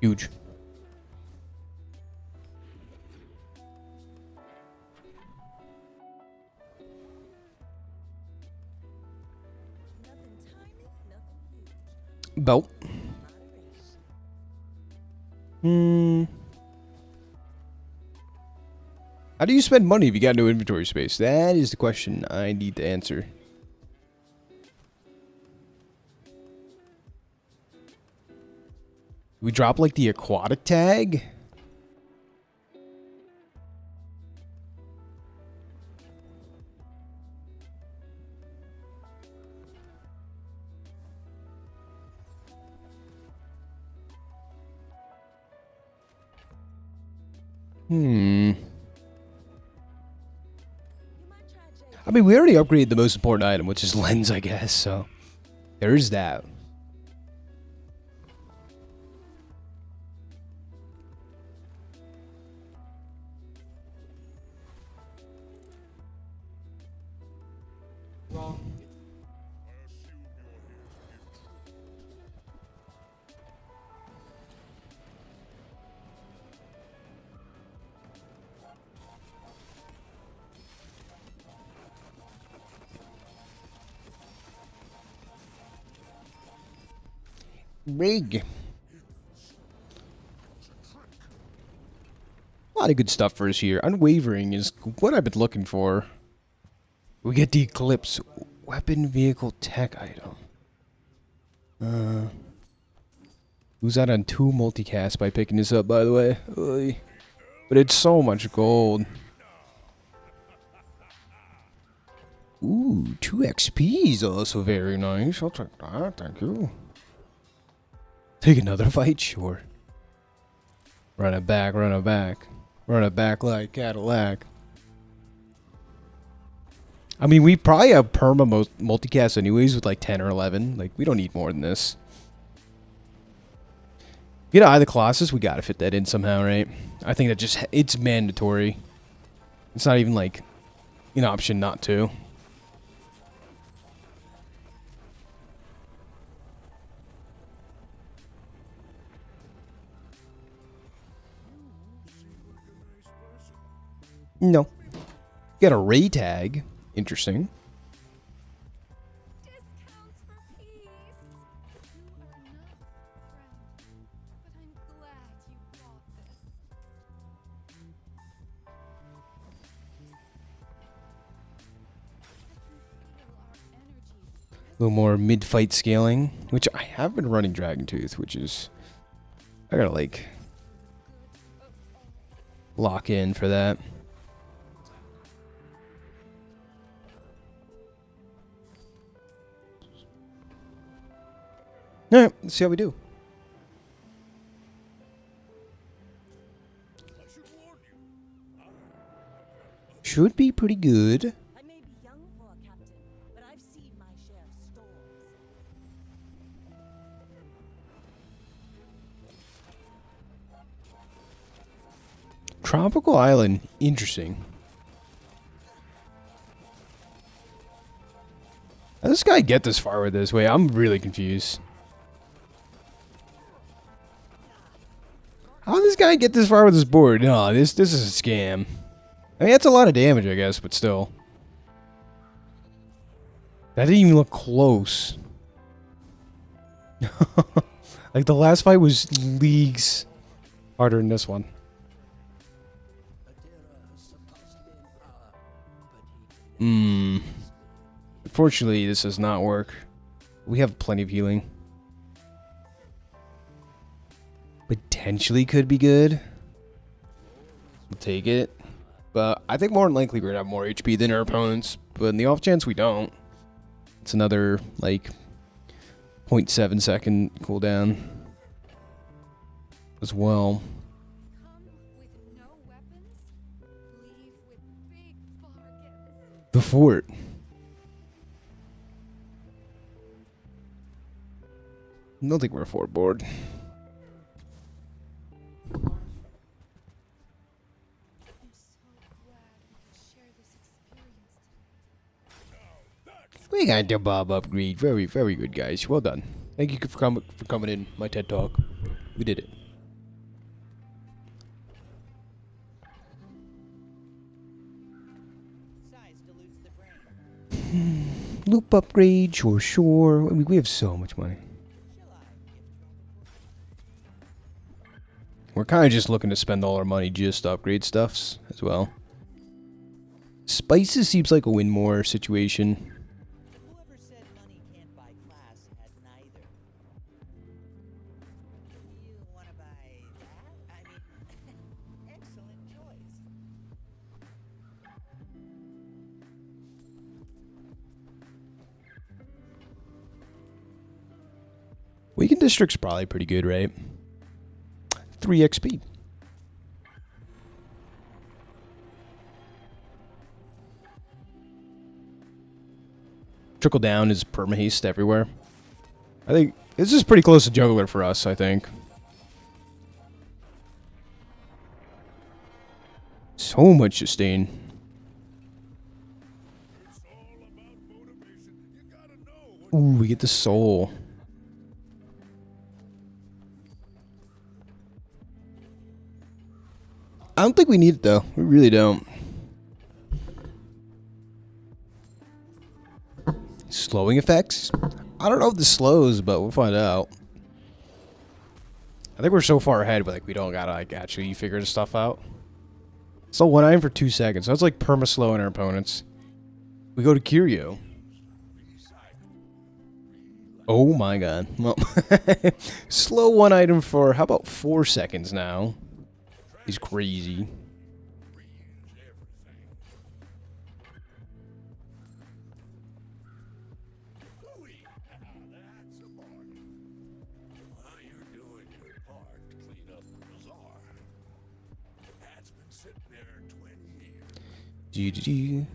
Speaker 1: Huge.
Speaker 3: Nothing tiny, nothing huge.
Speaker 1: Belt. How do you spend money if you got no inventory space? That is the question I need to answer. We drop like the aquatic tag? I mean, we already upgraded the most important item, which is lens, I guess, so there's that. Big. A lot of good stuff for us here. Unwavering is what I've been looking for. We get the Eclipse weapon vehicle tech item. Lose out on 2 multicast by picking this up, by the way. Oy. But it's so much gold. Ooh, 2 XP is also very nice. I'll take that, thank you. Take another fight, sure. Run it back, run it back. Run it back like Cadillac. I mean, we probably have perma multicast anyways with like 10 or 11. Like, we don't need more than this. You know, the Colossus, we gotta fit that in somehow, right? I think that just, it's mandatory. It's not even like an option not to. No. Got a Ray tag. Interesting.
Speaker 3: Discounts for peace. You are not friend, but I'm glad you bought this.
Speaker 1: A little more mid-fight scaling, which I have been running Dragon Tooth, which is... I gotta, like... lock in for that. Alright, let's see how we do. should be pretty good.
Speaker 3: I may be young for a captain, but I've seen my share of storms.
Speaker 1: Tropical Island, interesting. How does this guy get this far with this? Wait, I'm really confused. How did this guy get this far with his board? No, this is a scam. I mean, that's a lot of damage, I guess, but still. That didn't even look close. Like, the last fight was leagues harder than this one. Unfortunately, this does not work. We have plenty of healing. Potentially could be good. We'll take it. But I think more than likely we're going to have more HP than our opponents. But in the off chance we don't, it's another, like, 0.7 second cooldown as well.
Speaker 4: Come with no weapons, leave with big bargains.
Speaker 1: The fort. I don't think we're a fort board.
Speaker 4: I'm so glad we could share this experience.
Speaker 1: We got the Bob upgrade. Very, very good, guys. Well done. Thank you for coming in my TED Talk. We did it.
Speaker 5: Size dilutes the brain.
Speaker 1: Loop upgrade, sure. I mean, we have so much money.
Speaker 5: Shall I gift tropical?
Speaker 1: We're kind of just looking to spend all our money just to upgrade stuffs as well. Spices seems like a win more situation.
Speaker 5: Whoever said money can't buy class had neither. You want to buy that? I mean, excellent choice.
Speaker 1: Weekend District's probably pretty good, right? 3 XP. Trickle down is permahaste everywhere. I think this is pretty close to juggler for us, I think. So much sustain.
Speaker 2: It's all about motivation. You gotta know what
Speaker 1: Ooh, we get the soul. I don't think we need it though. We really don't. Slowing effects? I don't know if this slows, but we'll find out. I think we're so far ahead, but like we don't gotta like actually figure this stuff out. So 1 item for 2 seconds. That's like perma slow in our opponents. We go to Curio. Oh my god. Well, slow 1 item for how about 4 seconds now? He's crazy.
Speaker 2: reuse everything. Ooh-wee. That's a bargain. While you're doing your part to clean up the bazaar, that's been sitting there 20 years.
Speaker 1: Gee.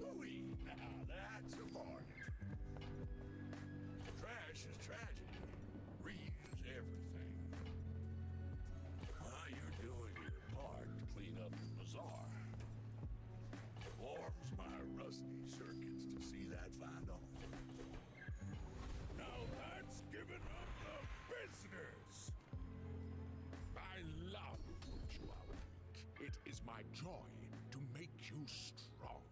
Speaker 2: Ooh-wee. That's a bargain. Trash is tragedy. Reuse everything. While you're doing your part to clean up the bazaar, warms my rusty circuits to see that fight off. Now that's giving up the business. I love what you are weak. It is my joy to make you strong.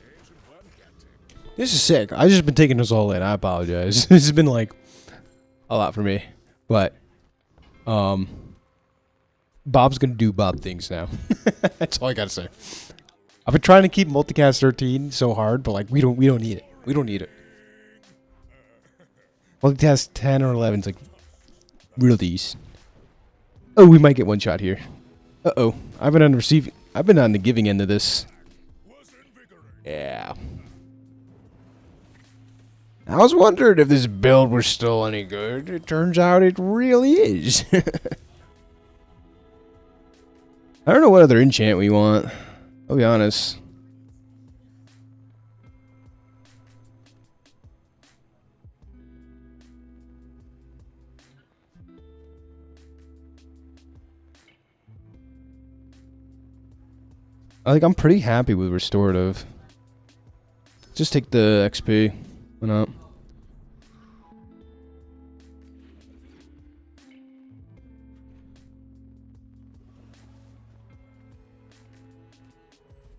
Speaker 2: Here's a fun captain.
Speaker 1: This is sick. I just been taking this all in. I apologize. This has been like a lot for me. But Bob's gonna do Bob things now. That's all I gotta say. I've been trying to keep multicast 13 so hard, but like we don't need it. We don't need it. Multicast 10 or 11 is like real these. Oh, we might get one shot here. Uh-oh. I've been on the receiving... I've been on the giving end of this.
Speaker 2: Was invigorating.
Speaker 1: Yeah. I was wondering if this build was still any good. It turns out it really is. I don't know what other enchant we want. I'll be honest. I'm pretty happy with restorative. Just take the XP. Why not?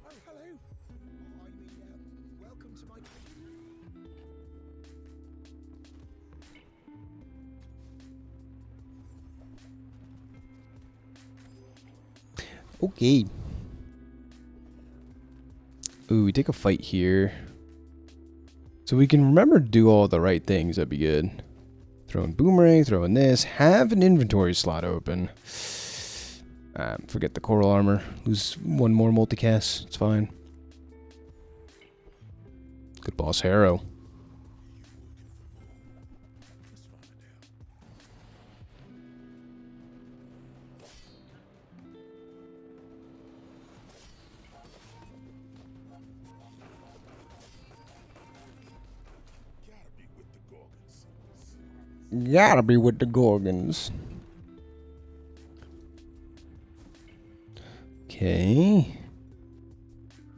Speaker 2: Oh, hello. Welcome to my...
Speaker 1: Okay. Ooh, we take a fight here. So we can remember to do all the right things. That'd be good. Throwing boomerang, throwing this. Have an inventory slot open. Forget the coral armor. Lose one more multicast. It's fine. Good boss, Harrow.
Speaker 2: Gotta be with the Gorgons.
Speaker 1: Gotta be with the Gorgons. Okay.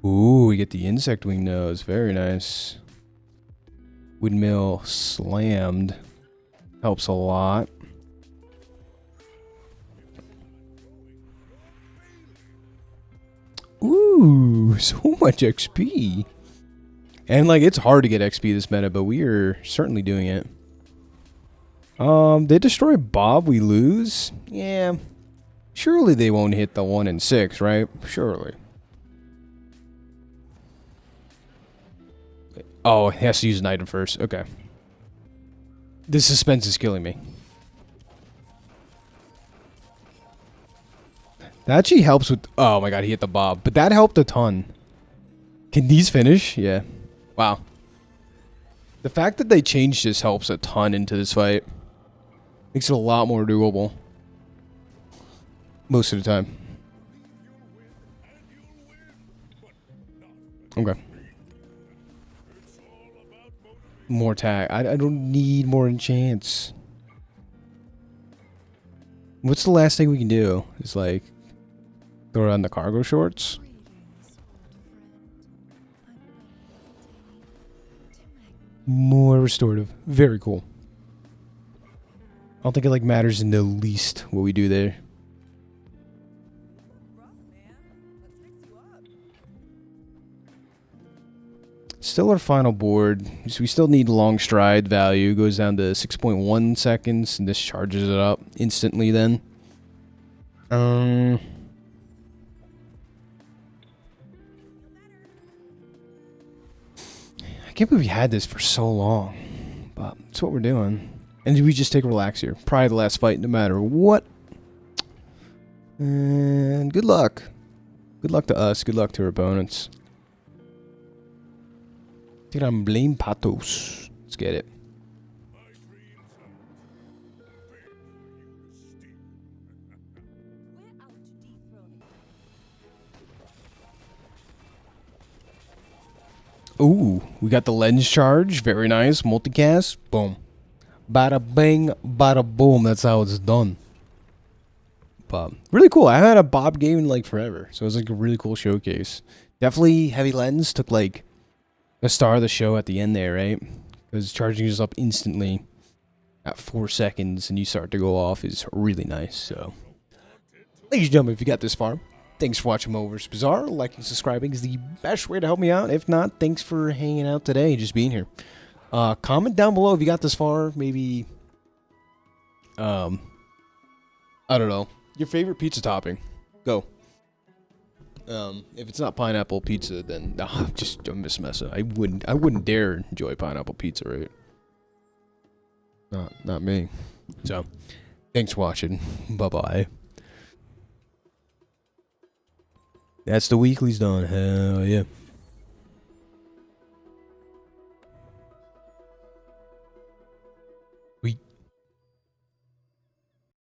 Speaker 1: Ooh, we get the insect wing nose. Very nice. Windmill slammed. Helps a lot. Ooh, so much XP. And it's hard to get XP this meta, but we are certainly doing it. They destroy Bob, we lose? Yeah. Surely they won't hit the 1 and 6, right? Surely. Oh, he has to use an item first. Okay. This suspense is killing me. That actually helps with... Oh my god, he hit the Bob. But that helped a ton. Can these finish? Yeah. Wow. The fact that they changed this helps a ton into this fight. Makes it a lot more doable. Most of the time. Okay. More tag. I don't need more enchants. What's the last thing we can do? It's throw on the cargo shorts. More restorative. Very cool. I don't think it matters in the least what we do there.
Speaker 5: Rough, man. Let's fix you up.
Speaker 1: Still our final board. So we still need long stride value. Goes down to 6.1 seconds and this charges it up instantly then. I can't believe we had this for so long. But it's what we're doing. And we just take a relax here. Probably the last fight no matter what. And good luck. Good luck to us. Good luck to our opponents. Tiran blame patos. Let's get it.
Speaker 2: My dreams are prepared for you to steal.
Speaker 3: We're out to dethrone it.
Speaker 1: Ooh, we got the lens charge. Very nice. Multicast. Boom. Bada bang, bada boom. That's how it's done. But really cool. I had a Bob game in forever. So it was a really cool showcase. Definitely heavy lens. Took the star of the show at the end there, right? Because charging us up instantly at 4 seconds and you start to go off is really nice. So, ladies and gentlemen, if you got this far, thanks for watching MoMoVs The Bazaar. Liking, subscribing is the best way to help me out. If not, thanks for hanging out today, just being here. Comment down below if you got this far. Maybe, I don't know, your favorite pizza topping. Go. If it's not pineapple pizza, then I'm just messing. I wouldn't dare enjoy pineapple pizza, right? Not me. So, thanks for watching. Bye bye. That's the weekly's done. Hell yeah.